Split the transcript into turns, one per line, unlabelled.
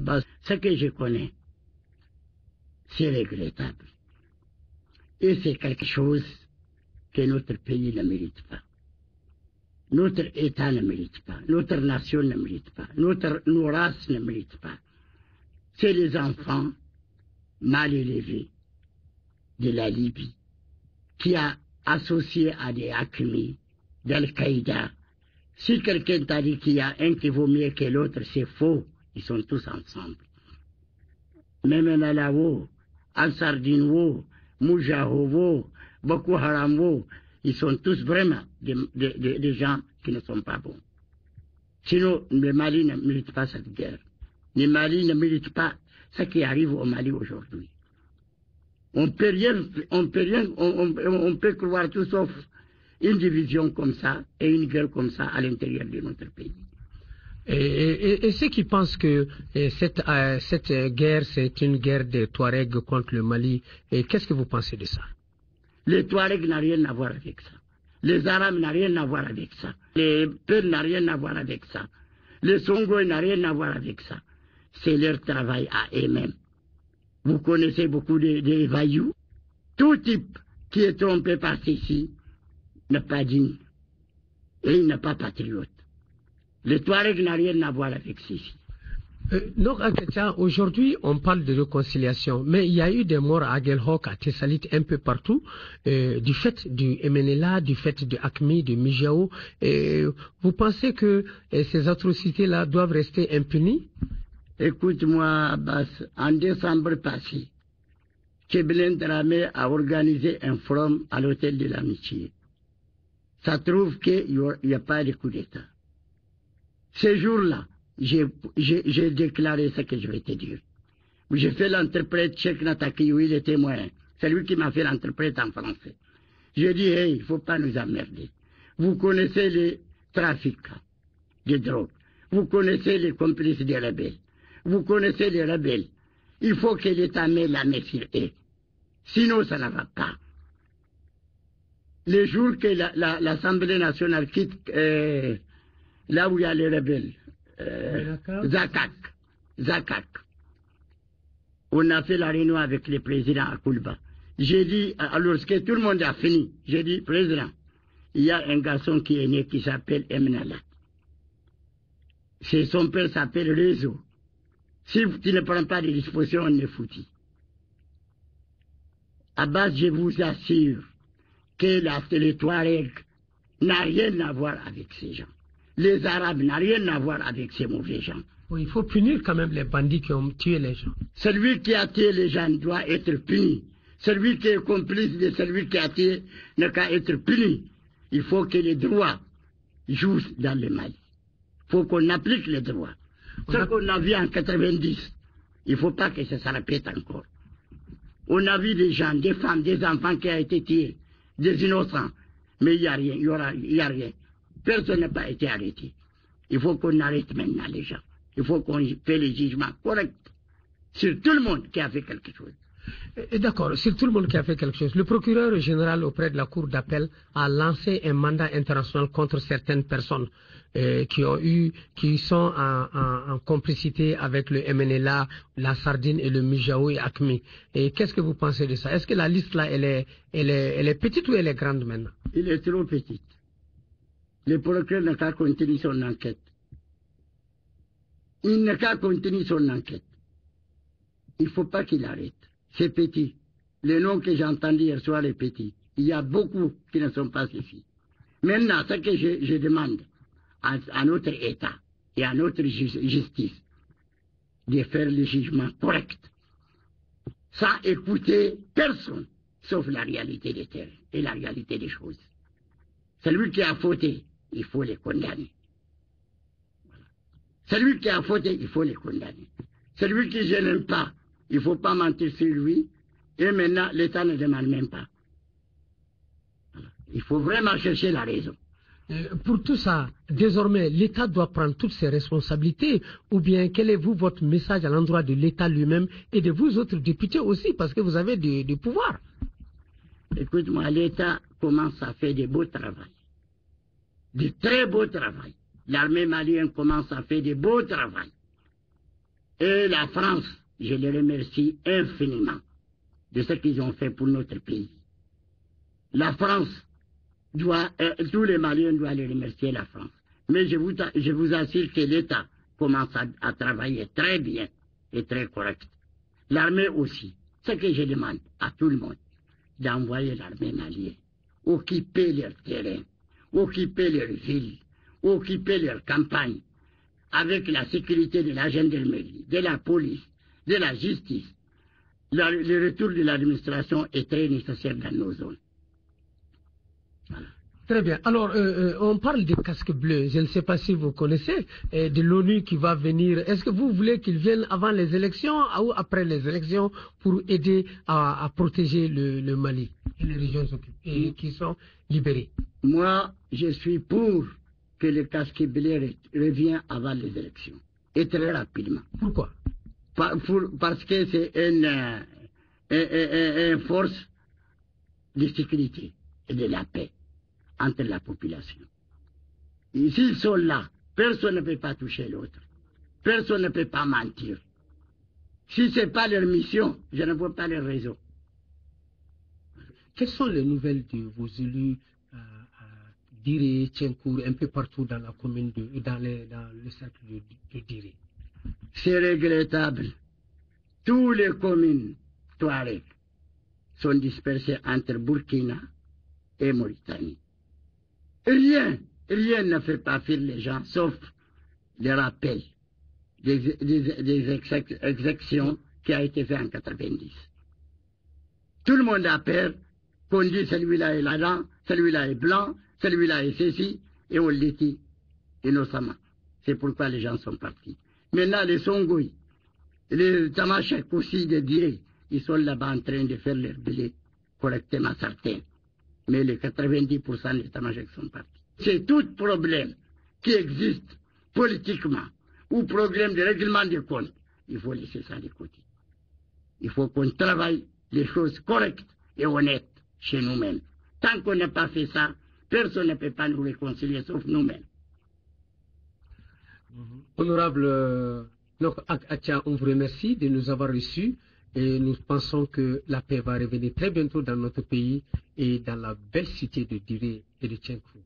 Abbas, ce que je connais, c'est regrettable. Et c'est quelque chose que notre pays ne mérite pas. Notre État ne mérite pas. Notre nation ne mérite pas. Nos races ne méritent pas. C'est les enfants mal élevés de la Libye qui a associé à des Hakimi, d'Al-Qaïda. Si quelqu'un t'a dit qu'il y a un qui vaut mieux que l'autre, c'est faux. Ils sont tous ensemble. Même Nalawo, Ansardinwo, Moujahowo, Boko Haramwo, ils sont tous vraiment des gens qui ne sont pas bons. Sinon, le Mali ne mérite pas cette guerre. Le Mali ne mérite pas ce qui arrive au Mali aujourd'hui. On peut croire tout sauf une division comme ça et une guerre comme ça à l'intérieur de notre pays.
Et ceux qui pensent que cette guerre, c'est une guerre des Touaregs contre le Mali, qu'est-ce que vous pensez de ça?
Les Touaregs n'ont rien à voir avec ça. Les Arabes n'ont rien à voir avec ça. Les Peuls n'ont rien à voir avec ça. Les Songo n'ont rien à voir avec ça. C'est leur travail à eux-mêmes. Vous connaissez beaucoup de vailloux. Tout type qui est trompé par ceci n'est pas digne. Et il n'est pas patriote. Les Touaregs n'ont rien à voir avec ceci.
Donc, aujourd'hui, on parle de réconciliation, mais il y a eu des morts à Aguelhok, à Tessalit, un peu partout, du fait du MNLA, du fait de Hakmi, de Mijao. Vous pensez que ces atrocités-là doivent rester impunies?
Écoute-moi, Abbas, en décembre passé, Keblen Dramé a organisé un forum à l'hôtel de l'Amitié. Ça trouve qu'il n'y a pas de coup d'État. Ce jour-là, j'ai déclaré ce que je vais te dire. J'ai fait l'interprète Cheikh Nataki, où il est témoin. C'est lui qui m'a fait l'interprète en français. J'ai dit, hey, il ne faut pas nous emmerder. Vous connaissez les trafiquants de drogue. Vous connaissez les complices des rebelles. Vous connaissez les rebelles. Il faut que l'État mette la main sur eux. Sinon, ça ne va pas. Le jour que l'Assemblée nationale quitte là où il y a les rebelles, Zakak. On a fait la réunion avec le président à Koulba. J'ai dit, alors que tout le monde a fini, j'ai dit, président, il y a un garçon qui est né qui s'appelle Emnala. Son père s'appelle Réseau. Si tu ne prends pas de dispositions, on est foutu. À base, je vous assure que les Touaregs n'a rien à voir avec ces gens. Les Arabes n'ont rien à voir avec ces mauvais gens.
Oui, il faut punir quand même les bandits qui ont tué les gens.
Celui qui a tué les gens doit être puni. Celui qui est complice de celui qui a tué n'a qu'à être puni. Il faut que les droits jouent dans le Mali. Il faut qu'on applique les droits. Ce qu'on a vu en 90, il ne faut pas que ça se répète encore. On a vu des gens, des femmes, des enfants qui ont été tués, des innocents. Mais il n'y a rien, il n'y a rien. Personne n'a pas été arrêté. Il faut qu'on arrête maintenant les gens. Il faut qu'on fait les jugements corrects sur tout le monde qui a fait quelque chose.
D'accord, sur tout le monde qui a fait quelque chose. Le procureur général auprès de la Cour d'appel a lancé un mandat international contre certaines personnes qui sont en complicité avec le MNLA, la Sardine et le Mijao et Hakmi. Et qu'est-ce que vous pensez de ça? Est-ce que la liste là, elle est petite ou elle est grande maintenant?
Il est trop petite. Le procureur n'a qu'à continuer son enquête. Il n'a qu'à continuer son enquête. Il ne faut pas qu'il arrête. C'est petit. Les noms que j'ai entendus hier soir est petit. Il y a beaucoup qui ne sont pas ici. Maintenant, ce que je demande à notre État et à notre justice, de faire le jugement correct, sans écouter personne, sauf la réalité des terres et la réalité des choses. Celui qui a fauté, il faut les condamner. Voilà. Celui qui a fauté, il faut les condamner. Celui qui ne l'aime pas, il ne faut pas mentir sur lui. Et maintenant, l'État ne demande même pas. Voilà. Il faut vraiment chercher la raison.
Pour tout ça, désormais, l'État doit prendre toutes ses responsabilités, ou bien quel est votre message à l'endroit de l'État lui-même et de vous autres députés aussi, parce que vous avez du pouvoir.
Écoute-moi, l'État commence à faire de beaux travail, de très beaux travail. L'armée malienne commence à faire de beaux travail. Et la France, je les remercie infiniment de ce qu'ils ont fait pour notre pays. La France doit, tous les Maliens doivent les remercier, la France. Mais je vous assure que l'État commence à travailler très bien et très correct. L'armée aussi. Ce que je demande à tout le monde, d'envoyer l'armée malienne, occuper leurs terrains, occuper leurs villes, occuper leurs campagnes, avec la sécurité de la gendarmerie, de la police, de la justice. Le retour de l'administration est très nécessaire dans nos zones. Voilà.
Très bien. Alors, on parle des casques bleus. Je ne sais pas si vous connaissez, de l'ONU qui va venir. Est-ce que vous voulez qu'ils viennent avant les élections ou après les élections pour aider à protéger le Mali et les régions occupées qui sont libérées?
Moi, je suis pour que le casque bleu revienne avant les élections. Et très rapidement.
Pourquoi?
Parce que c'est une force de sécurité et de la paix entre la population. S'ils sont là, personne ne peut pas toucher l'autre. Personne ne peut pas mentir. Si ce n'est pas leur mission, je ne vois pas leur raison.
Quelles sont les nouvelles de vos élus Diré, Tchenkour, un peu partout dans la commune, dans le cercle de Diré?
C'est regrettable. Toutes les communes Touareg sont dispersées entre Burkina et Mauritanie. Rien ne fait pas fuir les gens, sauf les rappels des exactions qui a été fait en 90. Tout le monde a peur qu'on dit celui-là est là-dedans, celui-là est blanc, celui-là est ceci, et on le dit innocemment. C'est pourquoi les gens sont partis. Maintenant, les Songoï, les Tamashek aussi de Diré, ils sont là-bas en train de faire leur billet correctement certains. Mais les 90% des Tamashek sont partis. C'est tout problème qui existe politiquement ou problème de règlement des comptes. Il faut laisser ça de côté. Il faut qu'on travaille les choses correctes et honnêtes chez nous-mêmes. Tant qu'on n'a pas fait ça, personne ne peut pas nous réconcilier sauf nous-mêmes.
Honorable Atia, on vous remercie de nous avoir reçus et nous pensons que la paix va revenir très bientôt dans notre pays et dans la belle cité de Diré et de Tchenkour.